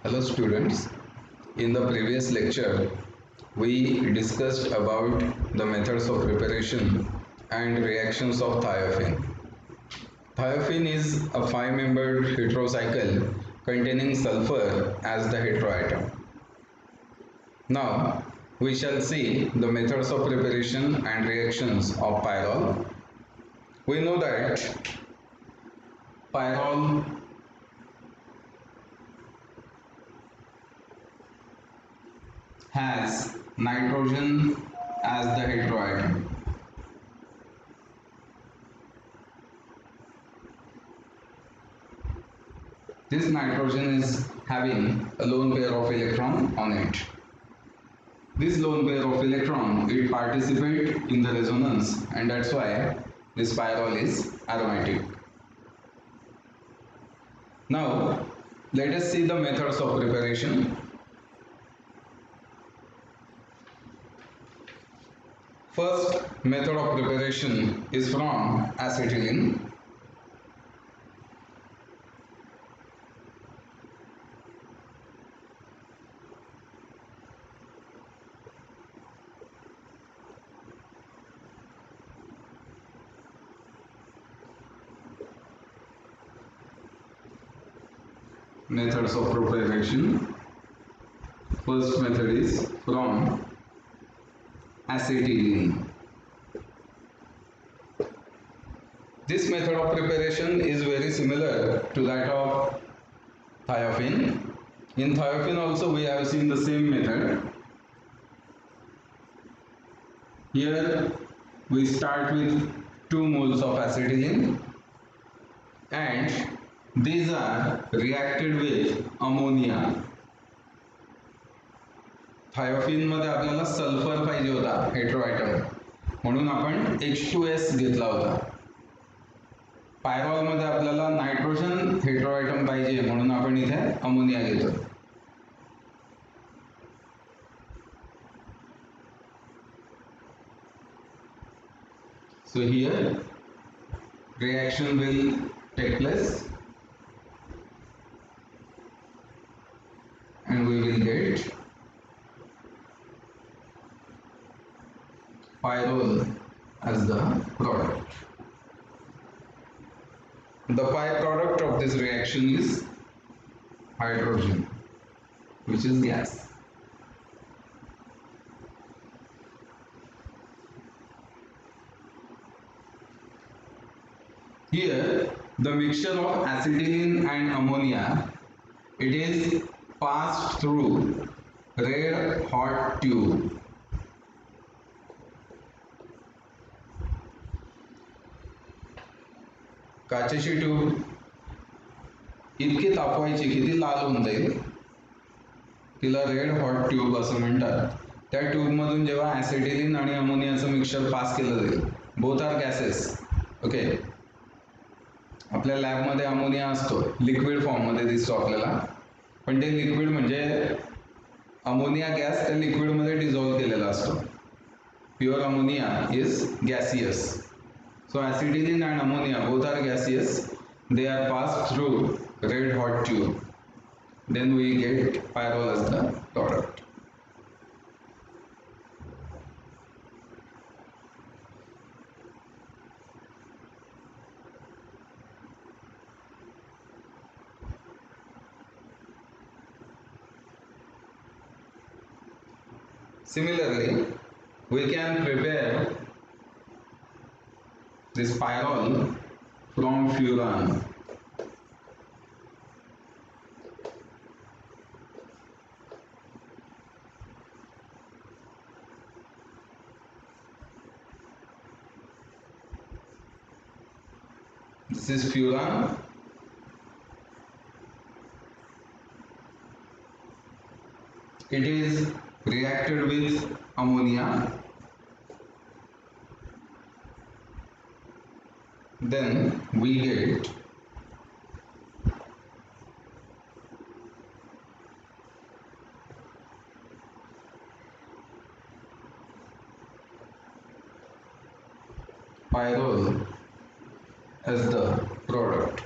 Hello students, in the previous lecture we discussed about the methods of preparation and reactions of thiophene. Thiophene is a 5-membered heterocycle containing sulfur as the heteroatom. Now we shall see the methods of preparation and reactions of pyrrole. We know that pyrrole has nitrogen as the heteroatom. This nitrogen is having a lone pair of electron on it. This lone pair of electron, it participates in the resonance, and that's why this pyrrole is aromatic. Now let us see the methods of preparation. First method of preparation is from acetylene. Methods of preparation. First method is from acetylene. This method of preparation is very similar to that of thiophene. In thiophene also we have seen the same method. Here we start with 2 moles of acetylene and these are reacted with ammonia. Thiophene मध्ये आपल्याला sulphur पाहिजे होता heteroatom, म्हणून आपण H2S घेतला होता. Pyrrole मध्ये आपल्याला नायट्रोजन हेटेरोएटम पाहिजे, म्हणून आपण इथे अमोनिया घेतो. So here reaction will take place and we will get pyrrole as the product. The byproduct of this reaction is hydrogen, which is gas. Here the mixture of acetylene and ammonia, it is passed through red hot tube. काचेची tube इतकी तापवायची की ती लाल होऊन जाईल, तिला red hot tube असं म्हणतात. त्या ट्यूब मधून जेव्हा ऍसिटिलीन आणि अमोनियाचं मिक्सचर पास केलं जाईल, बोथ आर गॅसेस. ओके, आपल्या लॅब मध्ये अमोनिया असतो, लिक्विड फॉर्म मध्ये दिसतो आपल्याला, पण ते लिक्विड म्हणजे अमोनिया गॅस त्या लिक्विड मध्ये डिझॉल्व्ह केलेला असतो. Pure ammonia is gaseous. So acetylene and ammonia both are gaseous. They are passed through red hot tube. Then we get pyrrole as the product. Similarly, we can prepare this pyrrole from furan. This is furan. It is reacted with ammonia. Then we get pyrrole as the product.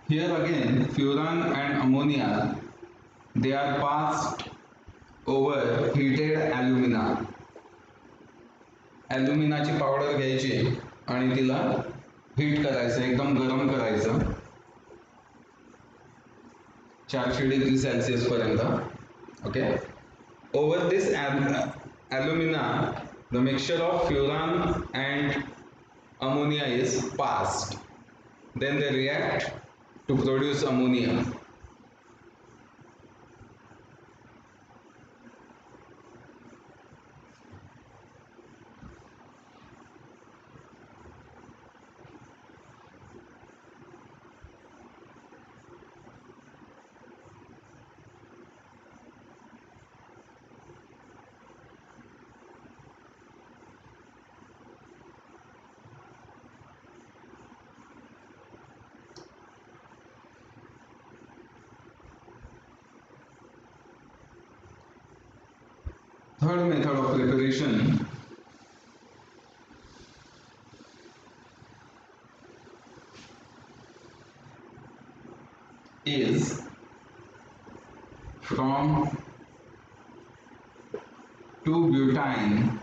Here again, furan and ammonia, they are passed over heated alumina. ॲल्युमिनाची powder घ्यायची आणि तिला heat करायचं, एकदम गरम करायचं 400 degree Celsius पर्यंत. Okay, over this alumina the mixture of furan and ammonia is passed, then they react to produce ammonia. Third method of preparation is from 2-butyne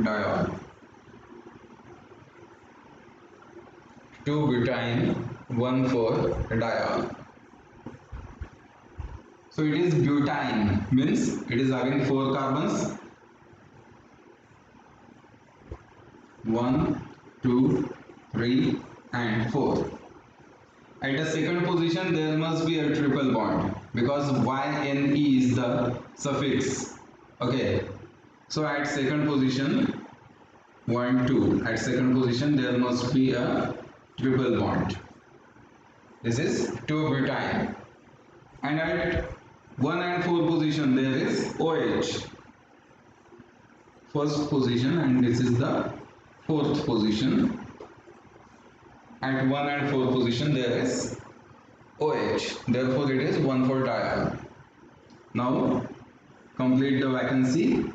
diol, 2-butyne 1,4-diol. So it is butane, means it is having 4 carbons, 1, 2, 3 and 4. At the second position there must be a triple bond because YNE is the suffix. Okay, so at second position 1, 2, at second position there must be a triple bond. This is 2-butyne, and at 1 and 4 position there is OH, first position, and this is the fourth position. At 1 and 4 position there is OH, therefore it is 1,4-diol. Now complete the vacancy.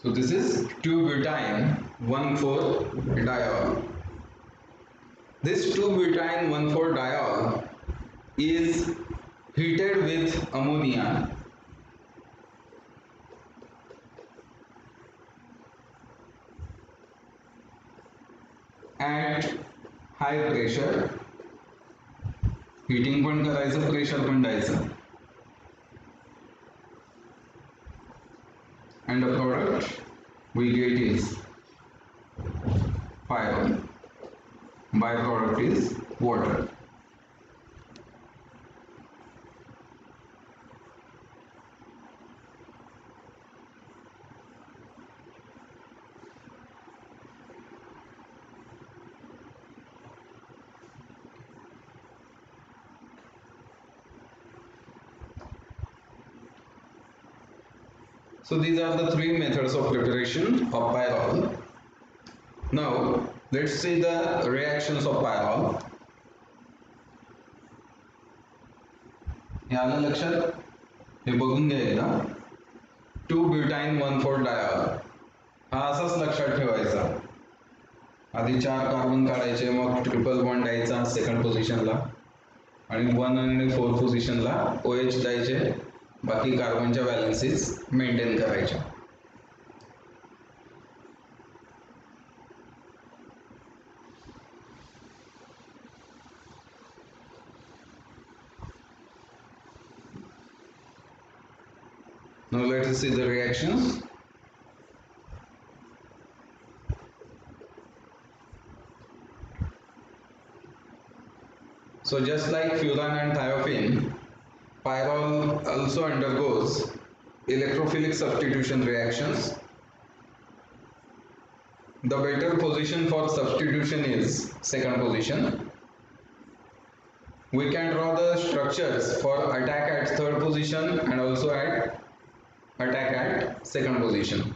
So this is 2-butyne 1,4-diol. This 2-butyne 1,4-diol is heated with ammonia at high pressure. Heating पण करायचं, pressure पण द्यायचं, and the product we get is pyrrole. Byproduct is water. So these are the 3 methods of preparation of pyrrole. Now let's see the reactions of pyrrole. हे आलं लक्षात? हे बघून घ्या एकदा. 2-butyne 1,4-diol हा असाच लक्षात ठेवायचा. आधी 4 कार्बन काढायचे, मग ट्रिपल बॉन्ड द्यायचा सेकंड पोझिशनला, आणि 1 आणि 4 पोझिशनला OH द्यायचे, बाकी कार्बनच्या व्हॅलेन्सीज मेंटेन करायच्या. Now let us see the reactions. So just like furan and thiophene, pyrrole also undergoes electrophilic substitution reactions. The better position for substitution is second position. We can draw the structures for attack at third position and also at attack at second position.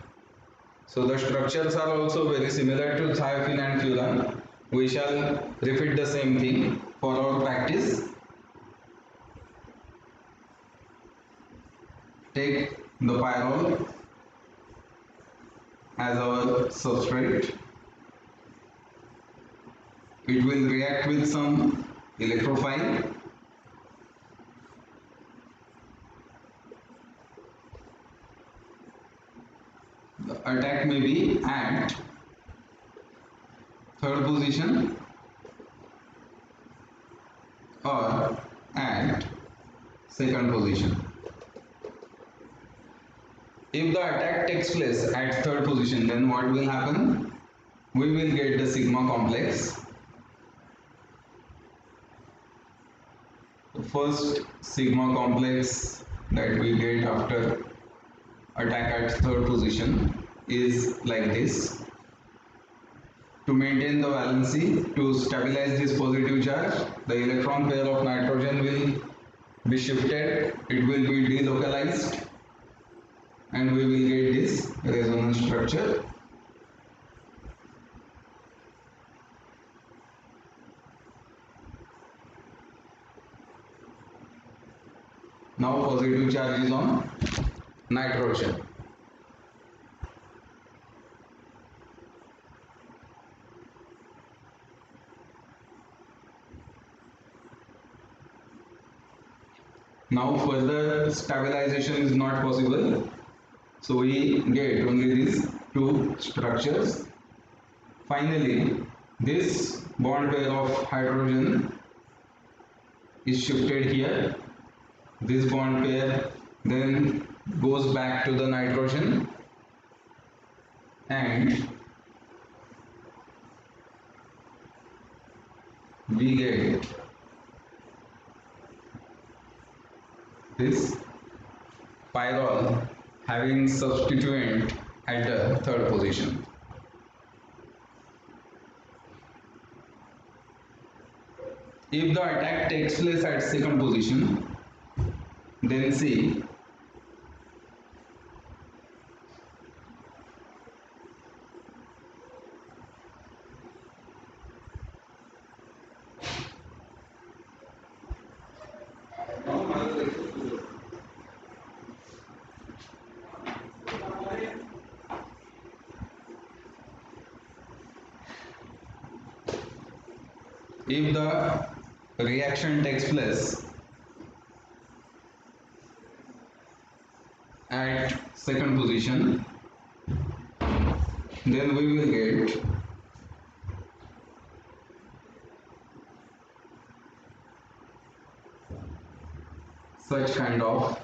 So the structures are also very similar to thiophene and furan. We shall repeat the same thing for our practice. Take the pyrrole as our substrate. It will react with some electrophile. The attack may be at third position or at second position. If the attack takes place at third position, then what will happen? We will get the sigma complex. The first sigma complex that we get after attack at third position is like this. To maintain the valency, to stabilize this positive charge, the electron pair of nitrogen will be shifted, it will be delocalized, and we will get this resonance structure. Now positive charge is on nitrogen. Now further stabilization is not possible, so we get only these two structures. Finally, this bond pair of hydrogen is shifted here. This bond pair then goes back to the nitrogen, and we get this pyrrole having substituent at the third position. If the attack takes place at second position, then see if the reaction takes place at second position, then we will get such kind of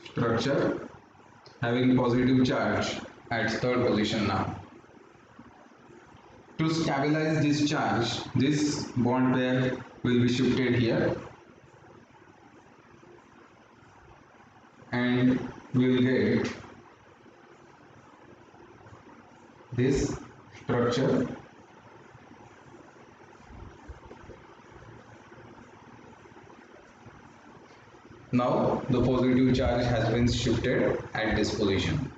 structure having positive charge at third position. Now to stabilize this charge, this bond pair will be shifted here, and we will get this structure. Now the positive charge has been shifted at this position.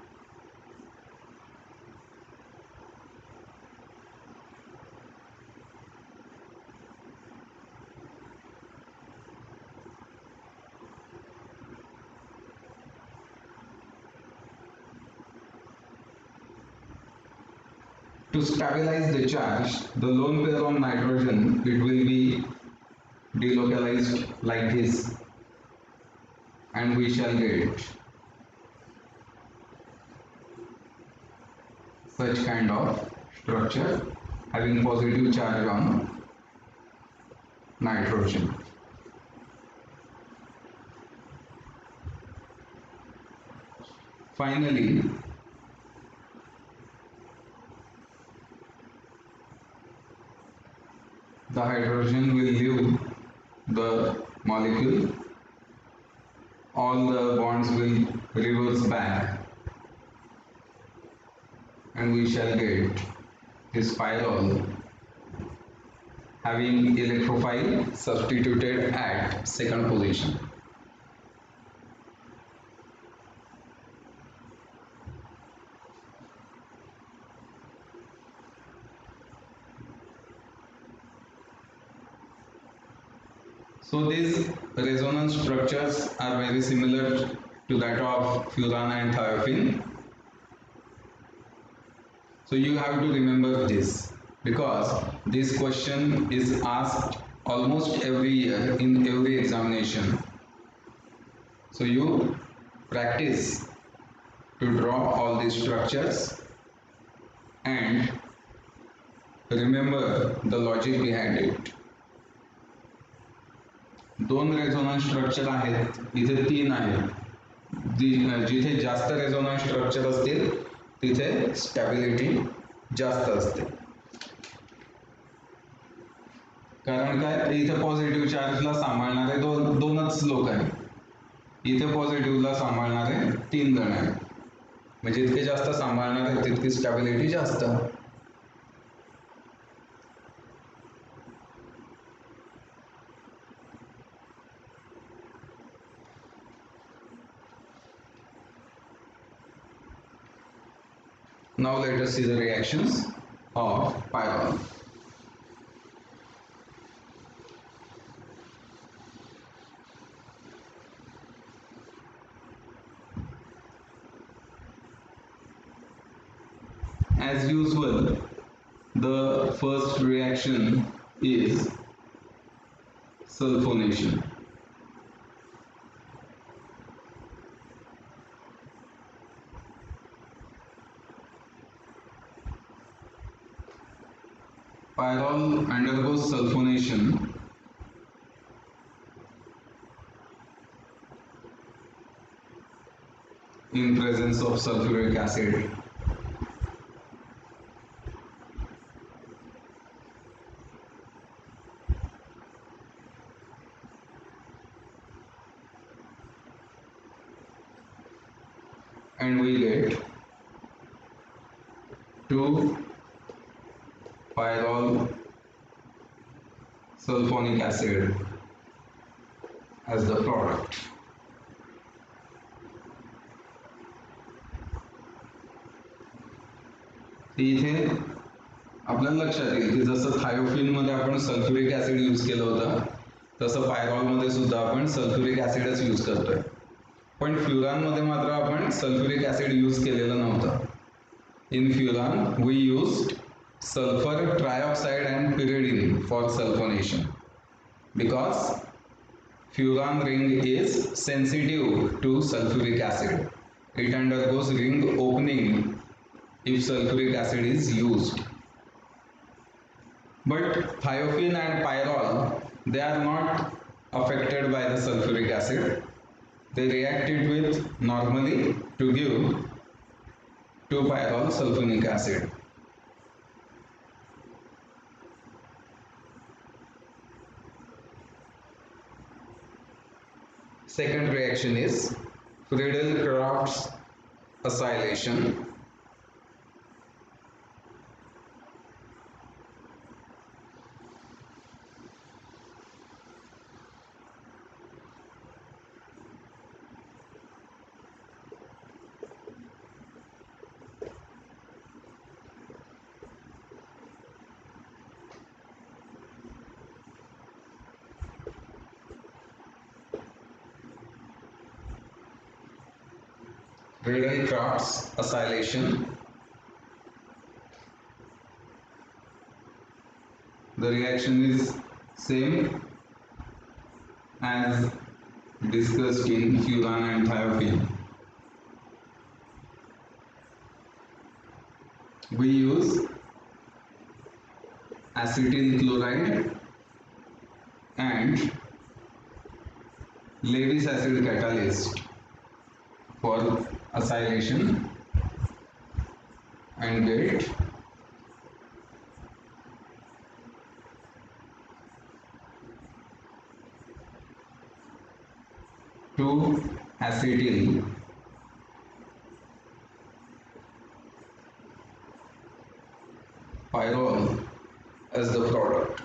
To stabilize the charge, the lone pair on nitrogen, it will be delocalized like this, and we shall get such kind of structure having positive charge on nitrogen. Finally, the hydrogen will leave the molecule, all the bonds will reverse back, and we shall get this pyrrole having electrophile substituted at second position. So these resonance structures are very similar to that of furan and thiophene. So you have to remember this because this question is asked almost every year in every examination. So you practice to draw all these structures and remember the logic behind it. दोन resonance structure आहेत, इथे तीन आहेत. जिथे जास्त resonance structure असतील तिथे stability जास्त असते. कारण काय, इथे पॉझिटिव्ह चार्जला सांभाळणारे दोनच लोक आहेत, इथे पॉझिटिव्हला सांभाळणारे 3 जण आहेत. म्हणजे जितके जास्त सांभाळणारे तितकी स्टॅबिलिटी जास्त. Now let us see the reactions of pyrrole. As usual, the first reaction is sulfonation. Pyrrole undergoes sulfonation in presence of sulfuric acid. And we get 2-pyrrole sulfonic acid as the product. इथे आपल्याला लक्षात येईल की जसं thiophene मध्ये आपण sulphuric acid use केलं होतं तसं पायरॉल मध्ये सुद्धा आपण सल्फ्युरिक ऍसिडच यूज करतोय. पण फ्युरान मध्ये मात्र आपण सल्फ्युरिक ऍसिड यूज केलेलं नव्हतं. In furan we used sulfur trioxide and pyridine for sulfonation because furan ring is sensitive to sulfuric acid. It undergoes ring opening if sulfuric acid is used. But thiophene and pyrrole, they are not affected by the sulfuric acid. They react it with normally to give 2-pyrrole sulfonic acid. Second reaction is Friedel-Crafts acylation. Friedel-Crafts acylation. The reaction is same as discussed in furan and thiophene. We use acetyl chloride and Lewis acid catalyst for acylation and get two acetyl pyrrole as the product.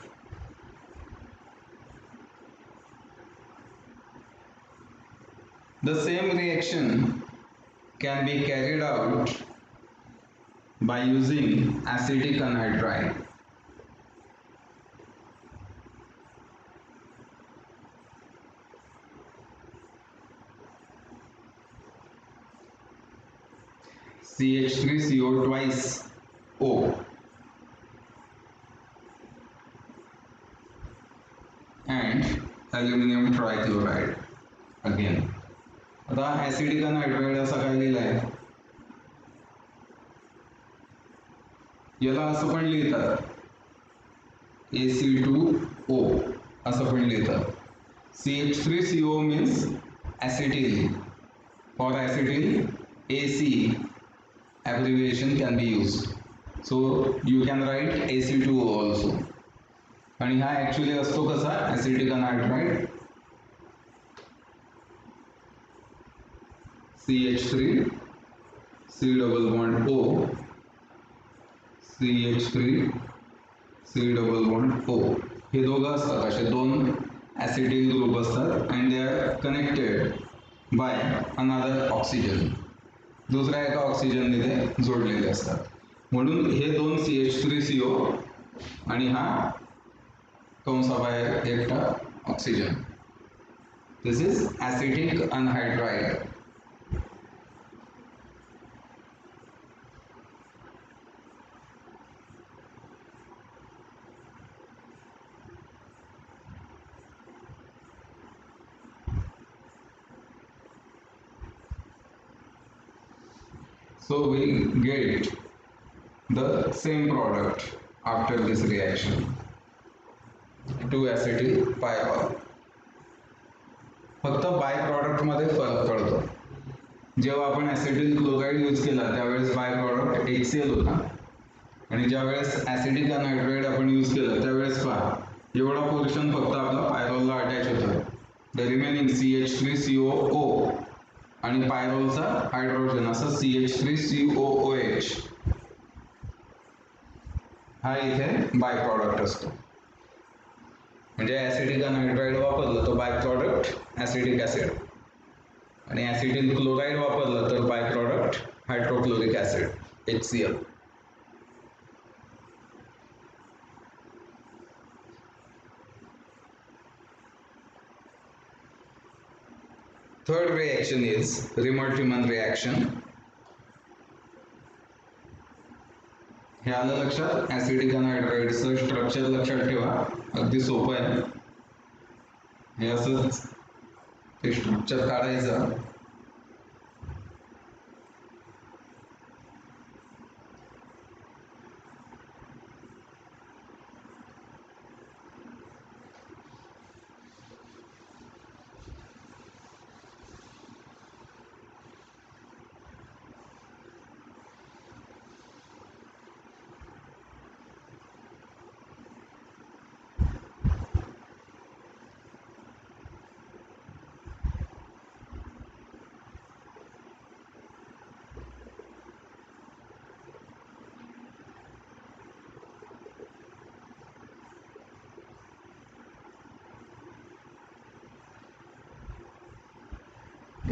The same reaction can be carried out by using acetic anhydride. CH3CO twice O and aluminum trichloride again. आता acidic anhydride असा काय लिहिलाय, याला असं पण लिहितात AC2O असं पण लिहितात. CH3CO means acetyl. For acetyl, AC abbreviation can be used. So you can write AC2O also. आणि हा ऍक्च्युली असतो कसा acidic anhydride, CH3 C double bond O, CH3 C double bond O. हे दोघं असतात, असे दोन ऍसिडिक ग्रुप असतात and they are connected by another oxygen. दुसऱ्या एका ऑक्सिजनने ते जोडलेले असतात. म्हणून हे दोन CH3CO आणि हा कंसाबाहेर एकटा oxygen. This is acidic anhydride. So we get the same product after this reaction, 2-acetyl pyrrole. फक्त बाय प्रॉडक्ट मध्ये फरक पडतो. जेव्हा आपण ऍसिटिल क्लोराईड यूज केला त्यावेळेस बाय प्रॉडक्ट HCl होता आणि ज्यावेळेस ऍसिडिक अनहायड्राइड आपण यूज केला त्यावेळेस पहा एवढा पोर्शन फक्त आपला पायरोलला अटॅच होतो. द रिमेनिंग CH3COO आणि पायरोलचा हायड्रोजन असा CH3COOH हा इथे बाय प्रॉडक्ट असतो. म्हणजे ऍसिडिक अनहायड्राइड वापरलं तर बाय प्रॉडक्ट ऍसिडिक ऍसिड आणि ऍसिटिल क्लोराईड वापरलं तर bye product hydrochloric acid HCl. Third reaction is Remer-Timon reaction. हे आलं लक्षात. ऍसिडिक अनहायड्राइडचं स्ट्रक्चर लक्षात ठेवा, अगदी सोपं आहे. हे असंच ते स्ट्रक्चर काढायचं.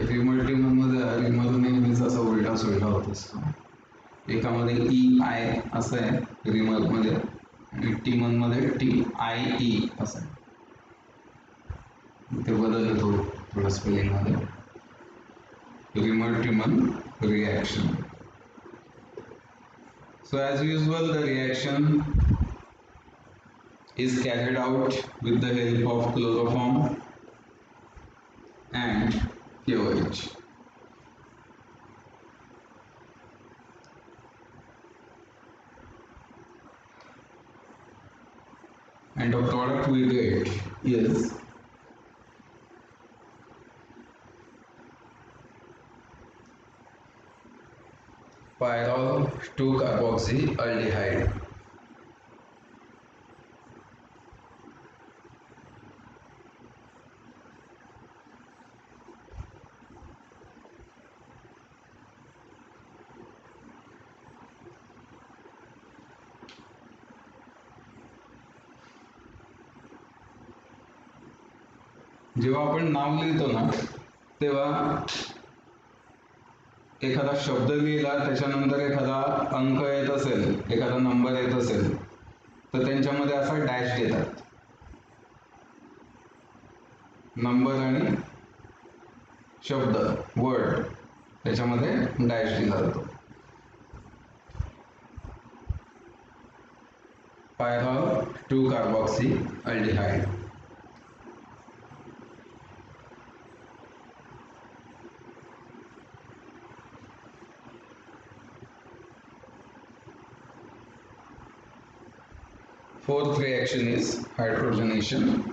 रिमर-टिमन मध्ये रिमर नेहमीच असा उलटा सुलटा होत असतो. एकामध्ये EI असं आहे रिमर मध्ये आणि टिमन मध्ये TIE असं आहे. ते बदललं थोडं स्पेलिंग मध्ये. Remer-Timon reaction. So as usual the reaction is carried out with the help of chloroform and KOH. And the product we get is Pyrrole 2-carboxyaldehyde. जेव्हा आपण नाव लिहितो ना तेव्हा एखादा शब्द लिहिला त्याच्यानंतर एखादा अंक येत असेल, एखादा नंबर येत असेल तर त्यांच्यामध्ये असा डॅश देतात. नंबर आणि शब्द वर्ड त्याच्यामध्ये डॅश दिला जातो. Pyrrole 2-carboxyaldehyde. Fourth reaction is hydrogenation.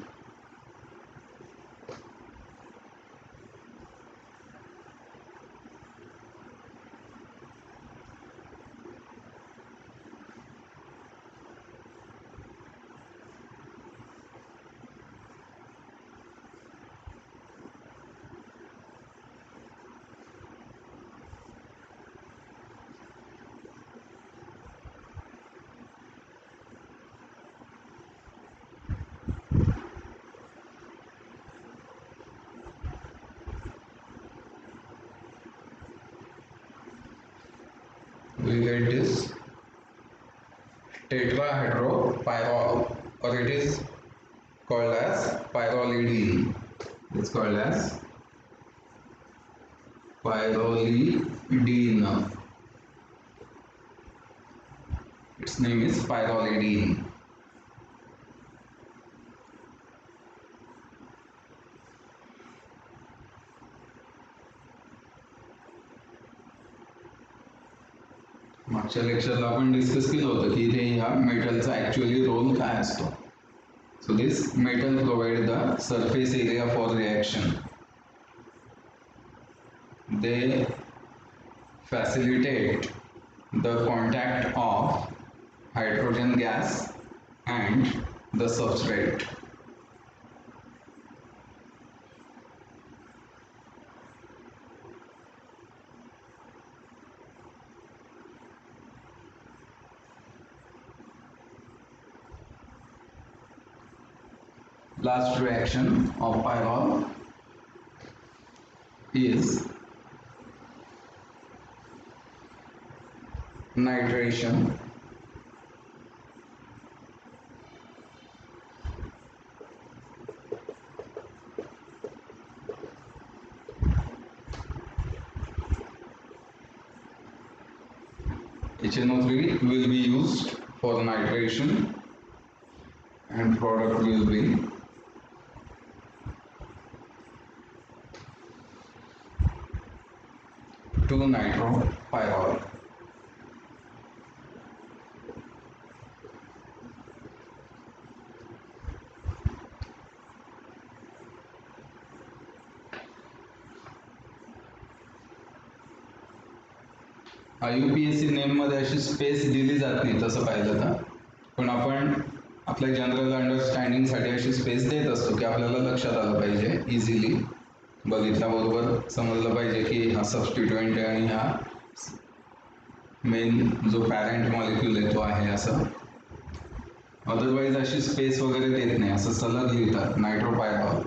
We get this tetrahydropyrrole, or it is called as pyridine. It's called as pyridine. Its name is pyridine. मागच्या लेक्चरला आपण डिस्कस केलं होतं की इथे ह्या मेटलचा ॲक्च्युअली रोल काय असतो. So this metal provide the surface area for reaction. They facilitate the contact of hydrogen gas and the substrate. Last reaction of pyrrole is nitration. HNO3 will be used for nitration and product will be two nitropyrrole. UPSC name मध्ये अशी space दिली जात नाही तसं पाहिलं तर, पण आपण आपल्या जनरल अंडरस्टँडिंग साठी अशी स्पेस देत असतो की आपल्याला लक्षात आलं पाहिजे, इझिली बघितल्याबरोबर समजलं पाहिजे की हा सबस्टिट्युएंट आहे आणि हा मेन जो पॅरेंट मॉलिक्यूल आहे तो आहे असं. अदरवाईज अशी स्पेस वगैरे देत नाही, असं सलग लिहितात नायट्रोपायरॉल.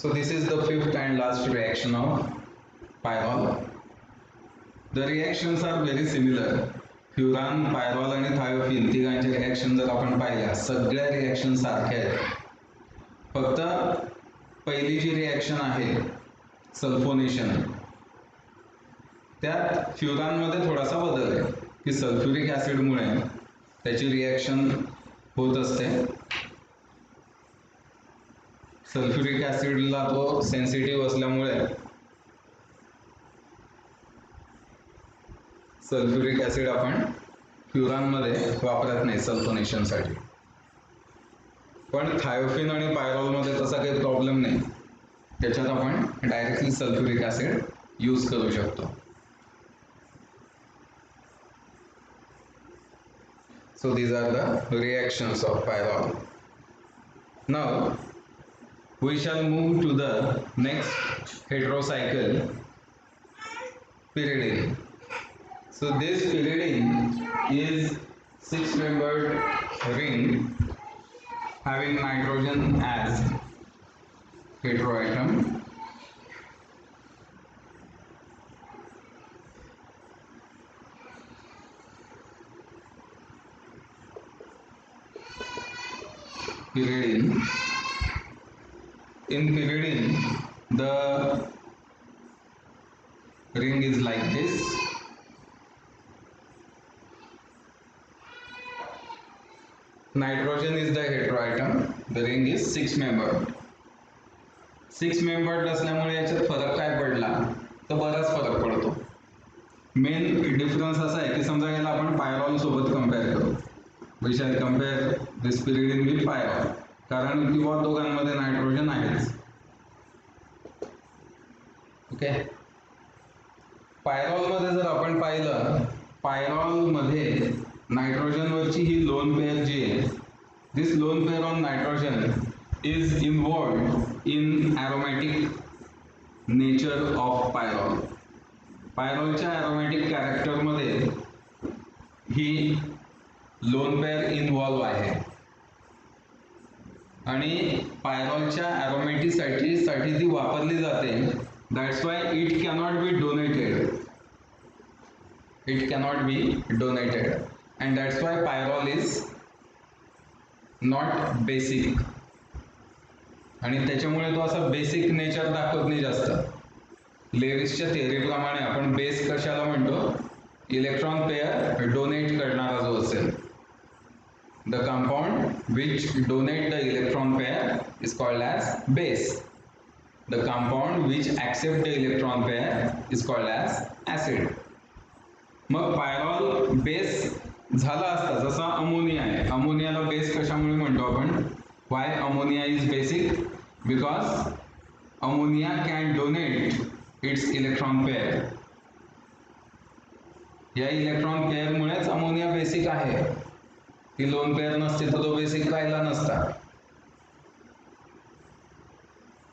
So this is the fifth and last reaction of pyrrole. The reactions are very similar. Furan, pyrrole आणि थायोफिन तिघांच्या रिॲक्शन जर आपण पाहिल्या सगळ्या रिॲक्शन सारख्या आहेत. फक्त पहिली जी रिॲक्शन आहे सल्फोनेशन, त्यात फ्युरानमध्ये थोडासा बदल आहे की सल्फ्युरिक ॲसिडमुळे त्याची रिॲक्शन होत असते. सल्फ्युरिक ॲसिडला तो सेन्सिटिव्ह असल्यामुळे सल्फ्युरिक ॲसिड आपण फ्युरानमध्ये वापरत नाही सल्फोनेशनसाठी. पण थायोफिन आणि पायरॉलमध्ये तसा काही प्रॉब्लेम नाही, त्याच्यात आपण डायरेक्टली सल्फ्युरिक ॲसिड यूज करू शकतो. So these are the reactions of pyrrole. Now we shall move to the next heterocycle, pyridine. So this pyridine is 6-membered ring having nitrogen as heteroatom. Pyridine. In pyridine, the ring is like this Nitrogen is the heteroatom. The ring is 6-membered. 6-membered असल्यामुळे याच्यात फरक काय पडला तर बराच फरक पडतो. Main difference असा आहे की समजा याला आपण पायरॉल सोबत कंपेअर करू. We shall compare this pyridine with pyrrole, कारण की दोघांमध्ये नायट्रोजन आहेच. ओके. पायरॉल मध्ये जर आपण पाहिलं, पायरॉल मध्ये नायट्रोजन वरची ही लोन पेअर जी आहे, this lone pair on nitrogen is involved in aromatic nature of pyrrole. पायरॉलच्या ॲरोमॅटिक कॅरेक्टरमध्ये ही लोन पेअर इन्व्हॉल्व आहे आणि पायरॉलच्या ॲरोमॅटिसिटी ती वापरली जाते. That's why it cannot be donated. It cannot be donated, and that's why pyrrole is not basic. आणि त्याच्यामुळे तो असा बेसिक नेचर दाखवत नाही जास्त. लेविसच्या थिअरीप्रमाणे आपण बेस कशाला म्हणतो, इलेक्ट्रॉन पेअर डोनेट करणारा जो असेल. The compound which donate the electron pair is called as base. The compound which accept the electron pair is called as acid. Mug pyrrole base झाला असता, जसा अमोनिया आहे. अमोनियाला बेस कशामुळे म्हणतो आपण, why ammonia is basic, because ammonia can donate its electron pair. या electron पेअरमुळेच ammonia basic आहे. ती लोन पेअर नसते तर तो बेसिक राहिला नसता,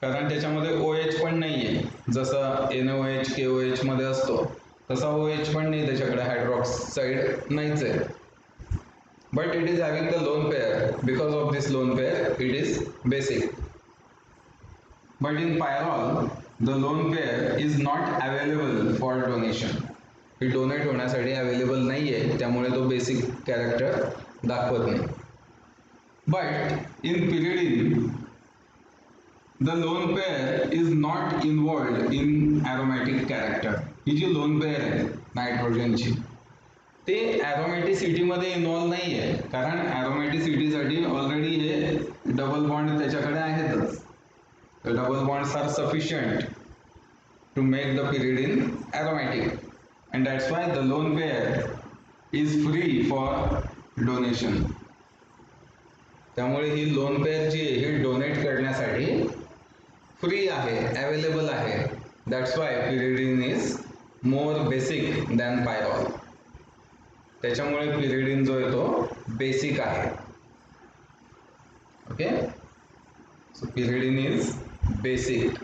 कारण त्याच्यामध्ये OH पण नाहीये. जसं NaOH KOH मध्ये असतो तसा OH पण नाही त्याच्याकडे, हायड्रॉक्साइड नाहीच आहे. But it is having the lone pair. Because of this lone pair it is basic. But in pyrrole the lone pair is not available for donation. ही डोनेट होण्यासाठी अवेलेबल नाही आहे, त्यामुळे तो बेसिक कॅरेक्टर दाखवत नाही. But in pyridine the lone pair is not involved in aromatic character. ही जी लोन पेअर आहे नायट्रोजनची, ते ॲरोमॅटिसिटी मध्ये इन्व्हॉल्व नाही आहे, कारण ॲरोमॅटिसिटीसाठी ऑलरेडी हे डबल बॉन्ड त्याच्याकडे आहेतच. The double bonds are sufficient to make the pyridine aromatic, and that's why the lone pair is free for donation. त्यामुळे ही लोन पेअर जी आहे ही डोनेट करण्यासाठी फ्री आहे, अवेलेबल आहे. That's why pyridine is more basic than pyrrole. त्याच्यामुळे pyridine जो आहे तो बेसिक आहे. Okay, so pyridine is basic.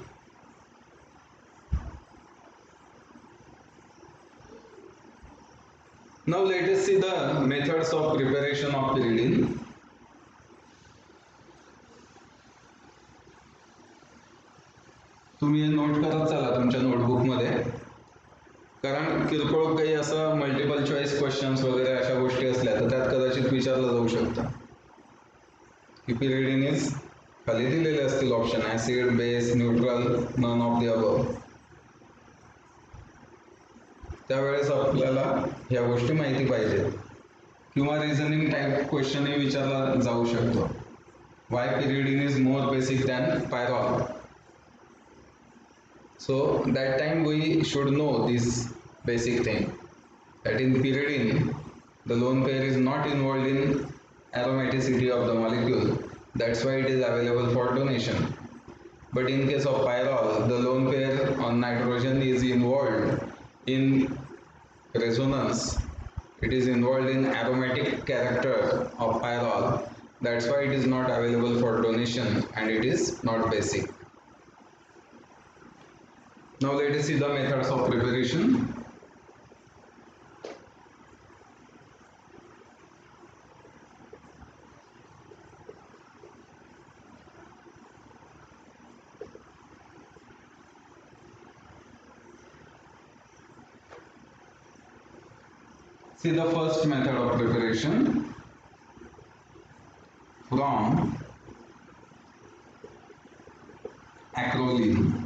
Now let us see the methods of preparation of pyridine. तुम्ही नोट करत चला तुमच्या नोटबुकमध्ये, कारण किरकोळ काही असं मल्टिपल चॉईस क्वेश्चन्स वगैरे अशा गोष्टी असल्या तर त्यात कदाचित विचारलं जाऊ शकतं की पिरिडिन इज, खाली दिलेले असतील option, acid, base, neutral, none of the above. त्यावेळेस आपल्याला ह्या गोष्टी माहिती पाहिजेत. किंवा रिझनिंग टाईप क्वेश्चनही विचारला जाऊ शकतो. Why pyridine is more basic than pyrrole. So that time we should know this basic thing, that in pyridine the lone pair is not involved in aromaticity of the molecule. That's why it is available for donation. But in case of pyrrole, the lone pair on nitrogen is involved in resonance. It is involved in aromatic character of pyrrole. That's why it is not available for donation and it is not basic. Now let us see the methods of preparation. See the first method of preparation from acrolein.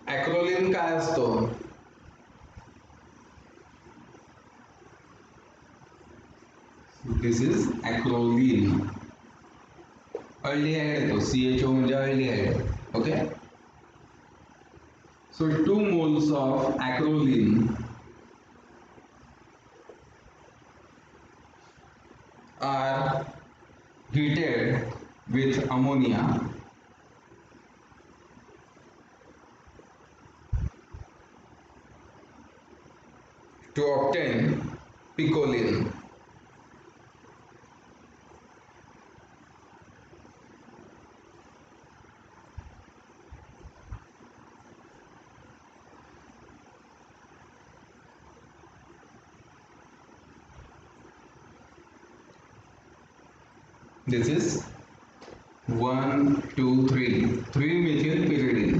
Acrolein काय असतो? This is acrolein. Aldehyde येतो, CHO म्हणजे aldehyde. Okay. So 2 moles of acrolein are heated with ammonia to obtain picoline. This is 1, 2, 3 methyl pyridine,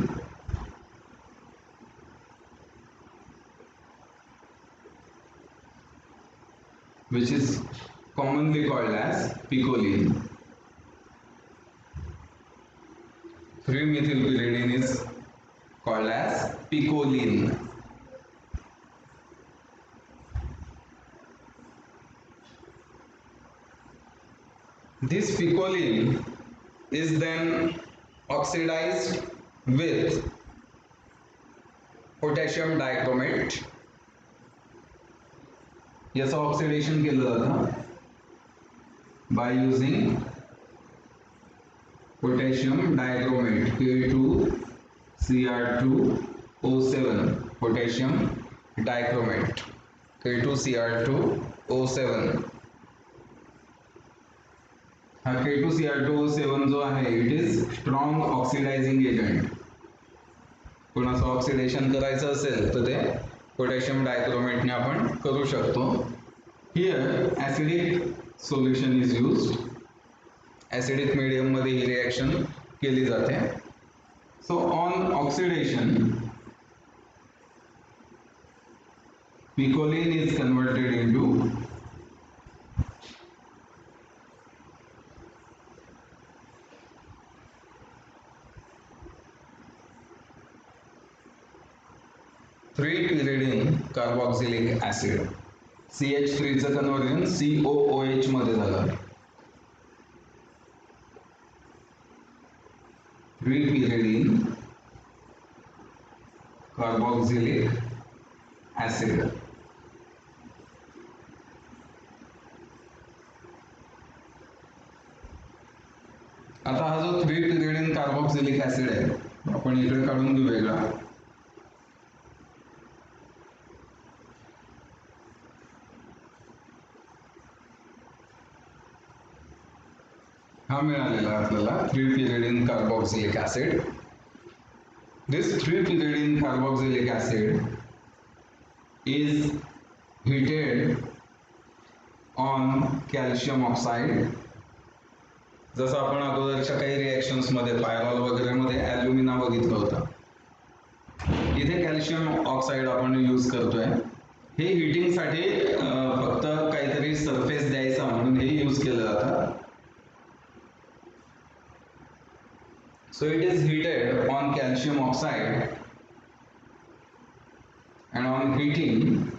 which is commonly called as picoline. 3 methyl pyridine is called as picoline. This picoline is then oxidized with potassium dichromate. याचं oxidation केलं जातं by using potassium dichromate K2Cr2O7. potassium dichromate K2Cr2O7. हा K2Cr2O7 जो आहे it is strong oxidizing agent. कोणाचं oxidation करायचं असेल तर ते पोटॅशियम डायक्रोमेटने आपण करू शकतो. Here acidic solution is used. Acidic medium मध्ये ही रिॲक्शन केली जाते. So on oxidation picoline is converted into pyridine carboxylic acid. CH3 चं कन्वर्जन COOH मध्ये झालं. pyridine carboxylic acid. आता हा जो 3-pyridine कार्बोक्सिलिक ऍसिड आहे आपण इकडे काढून घेऊ वेगळा. हा मिळालेला आपल्याला 3-pyridine carboxylic acid. This 3-pyridine carboxylic acid is heated on calcium oxide. जसं आपण अगोदरच्या काही रिएक्शन्स मध्ये पायरॉल वगैरे मध्ये ॲल्युमिना बघितलं होतं. इथे कॅल्शियम ऑक्साईड आपण यूज करतोय. हे हिटिंग साठी फक्त काहीतरी सरफेस द्यायचा म्हणून हे यूज केलं जातं. So it is heated on calcium oxide and on heating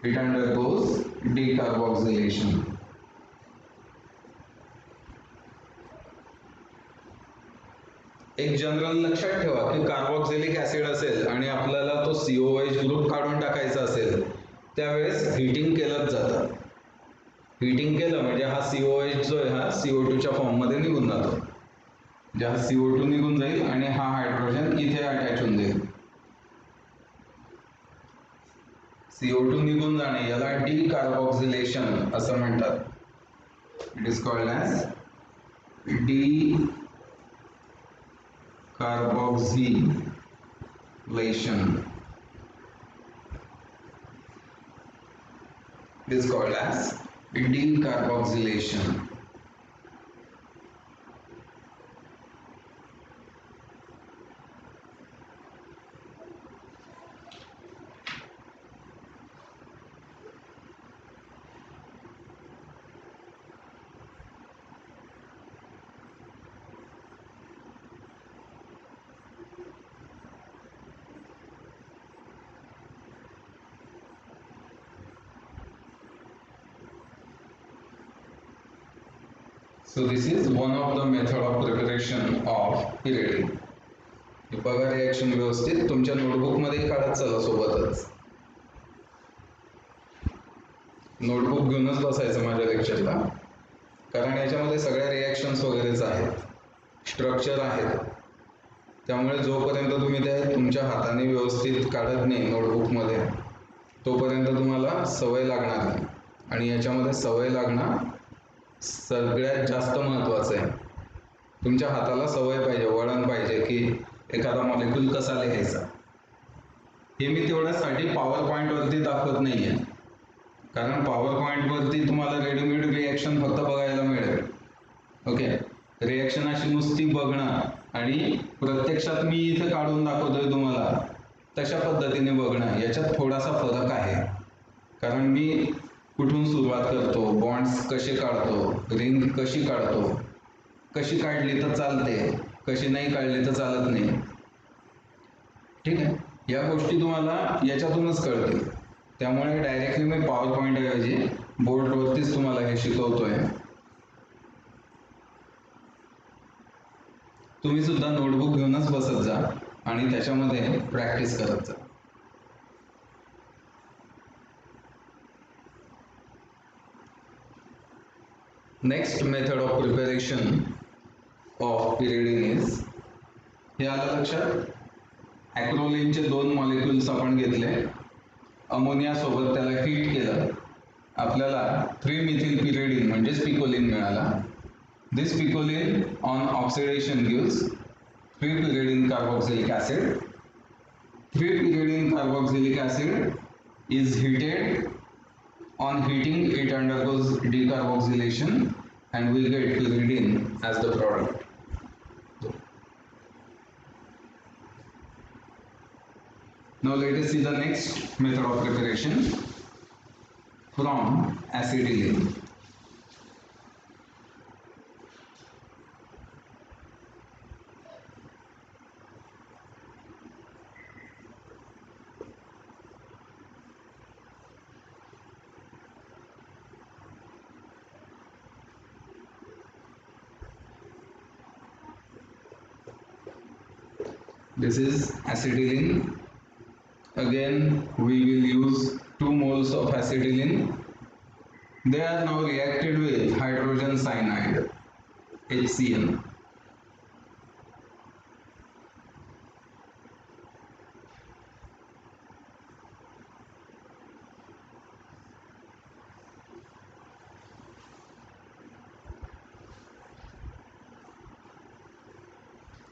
it undergoes decarboxylation. एक जनरल लक्षात ठेवा की कार्बोक्सिलिक ऍसिड असेल आणि आपल्याला तो COH ग्रुप काढून टाकायचा असेल त्यावेळेस हिटिंग केलंच जातं. हिटिंग केलं म्हणजे हा COH जो आहे हा CO2 च्या फॉर्म मध्ये निघून जातो. ज्या CO2 निघून जाईल आणि हा हायड्रोजन इथे अटॅच होऊन जाईल. CO2 निघून जाणे याला डिकार्बोक्सिलेशन असं म्हणतात. It is called as decarboxylation. It is called as decarboxylation. So this is one of the method of preparation of pyridine. बघा रिएक्शन व्यवस्थित तुमच्या नोटबुक मध्ये काढत चला सोबतच. नोटबुक घेऊनच बसायचं माझ्या लेक्चरला, कारण याच्यामध्ये सगळ्या रिएक्शन्स वगैरेच आहेत, स्ट्रक्चर आहेत. त्यामुळे जोपर्यंत तुम्ही ते तुमच्या हाताने व्यवस्थित काढत नाही नोटबुकमध्ये तोपर्यंत तुम्हाला सवय लागणार नाही. आणि याच्यामध्ये सवय लागणं सगळ्यात जास्त महत्त्वाचं आहे. तुमच्या हाताला सवय पाहिजे, वळण पाहिजे की एखादा मॉलिक्यूल कसा लिहायचा. हे मी तेवढ्यासाठी पॉवर पॉईंटवरती दाखवत नाही आहे, कारण पॉवर पॉईंटवरती तुम्हाला रेडीमेड रिॲक्शन फक्त बघायला मिळेल. ओके, रिॲक्शन अशी नुसती बघणं आणि प्रत्यक्षात मी इथे काढून दाखवतोय तुम्हाला तशा पद्धतीने बघणं याच्यात थोडासा फरक आहे. कारण मी कुठून सुरुवात करतो, बॉन्ड्स कसे काढतो, रिंग कशी काढतो, कशी काढली तर चालते, कशी नाही काढली तर चालत नाही. ठीक आहे, या गोष्टी तुम्हाला याच्यातूनच कळतील. त्यामुळे डायरेक्टली मी पॉवर पॉईंट ऐवजी बोर्डवरतीच तुम्हाला हे शिकवतोय. तुम्ही सुद्धा नोटबुक घेऊनच बसत जा आणि त्याच्यामध्ये प्रॅक्टिस करत जा. Next method of preparation of pyridine is, हे आलं लक्षात. ॲक्रोलिनचे 2 मॉलिक्युल्स आपण घेतले, अमोनिया सोबत त्याला हीट केलं, आपल्याला 3-methyl pyridine म्हणजेच पिकोलिन मिळाला. This picoline on oxidation gives 3-pyridine carboxylic acid. 3-pyridine carboxylic acid is heated. On heating it undergoes decarboxylation and we get pyridine as the product. Now let us see the next method of preparation from acetylene. This is acetylene. Again we will use 2 moles of acetylene. They are now reacted with hydrogen cyanide, HCl.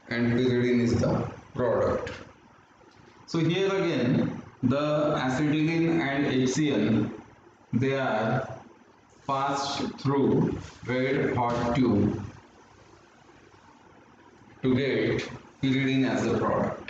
And pyridine is the product. So here again the acetylene and HCl, they are passed through red hot tube to get pyridine as the product.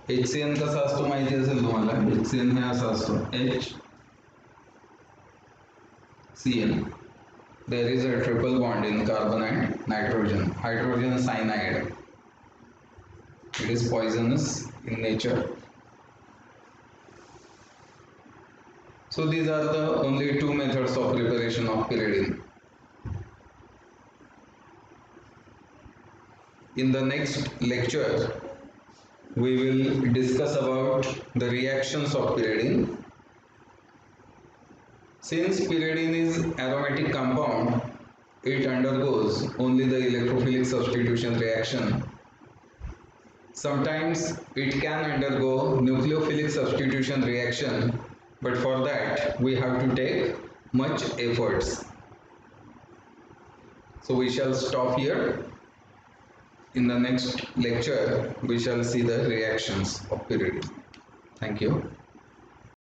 HCN कसा असतो माहिती असेल तुम्हाला. HCN हे असा असतो, HCN. There is a triple bond in carbon and nitrogen. Hydrogen cyanide. It is poisonous in nature. So these are the only 2 methods of preparation of pyridine. In the next lecture we will discuss about the reactions of pyridine. Since pyridine is aromatic compound, it undergoes only the electrophilic substitution reaction. Sometimes it can undergo nucleophilic substitution reaction, but for that we have to take much efforts. So we shall stop here. In the next lecture, we shall see the reactions of pyridine. Thank you.